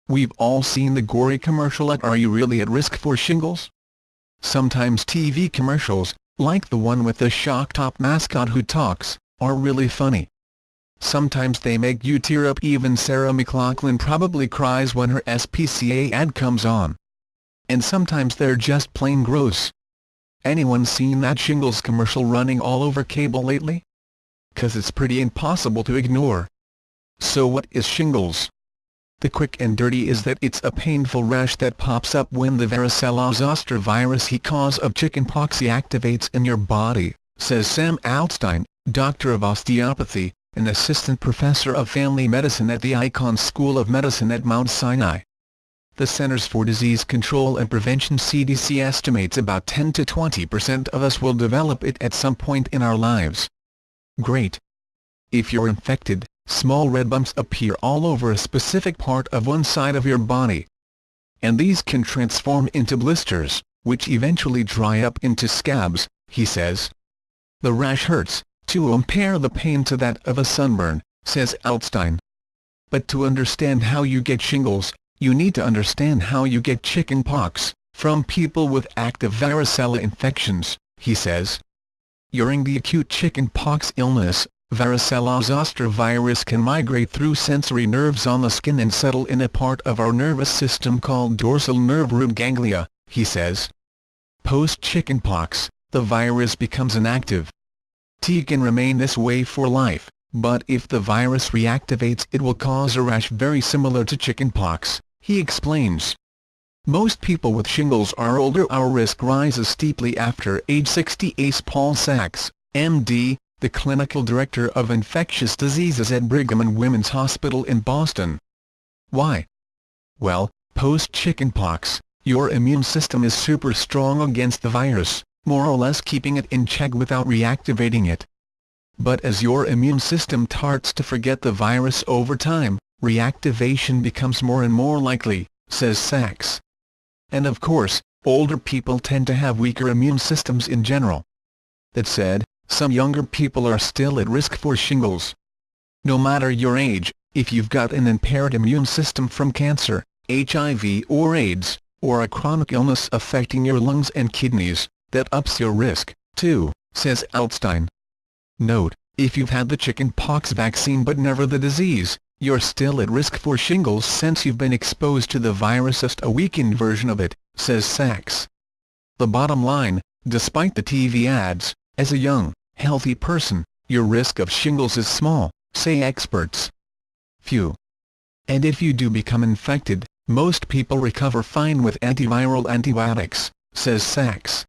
We've all seen the Gory commercial at "Are you really at risk for shingles?" Sometimes TV commercials, like the one with the shock top mascot who talks, are really funny. Sometimes they make you tear up. Even Sarah McLachlan probably cries when her SPCA ad comes on. And sometimes they're just plain gross. Anyone seen that shingles commercial running all over cable lately? 'Cause it's pretty impossible to ignore. So what is shingles? The quick and dirty is that it's a painful rash that pops up when the varicella-zoster virus he cause of chickenpox activates in your body, says Sam Altstein, doctor of osteopathy, an assistant professor of family medicine at the Icahn School of Medicine at Mount Sinai. The Centers for Disease Control and Prevention (CDC) estimates about 10 to 20% of us will develop it at some point in our lives. Great. If you're infected, small red bumps appear all over a specific part of one side of your body. And these can transform into blisters, which eventually dry up into scabs, he says. The rash hurts, to compare the pain to that of a sunburn, says Altstein. But to understand how you get shingles, you need to understand how you get chickenpox, from people with active varicella infections, he says. During the acute chickenpox illness, varicella-zoster virus can migrate through sensory nerves on the skin and settle in a part of our nervous system called dorsal nerve root ganglia, he says. Post-chickenpox, the virus becomes inactive. It can remain this way for life, but if the virus reactivates it will cause a rash very similar to chickenpox, he explains. Most people with shingles are older. Our risk rises steeply after age 60, says Paul Sachs, MD, the clinical director of infectious diseases at Brigham and Women's Hospital in Boston. Why? Well, post-chickenpox, your immune system is super strong against the virus, more or less keeping it in check without reactivating it. But as your immune system starts to forget the virus over time, reactivation becomes more and more likely, says Sachs. And of course, older people tend to have weaker immune systems in general. That said, some younger people are still at risk for shingles. No matter your age, if you've got an impaired immune system from cancer, HIV or AIDS, or a chronic illness affecting your lungs and kidneys, that ups your risk, too, says Altstein. Note, if you've had the chickenpox vaccine but never the disease, you're still at risk for shingles since you've been exposed to the virus, just a weakened version of it, says Sachs. The bottom line, despite the TV ads, as a young, healthy person, your risk of shingles is small, say experts. Few. And if you do become infected, most people recover fine with antiviral antibiotics, says Sachs.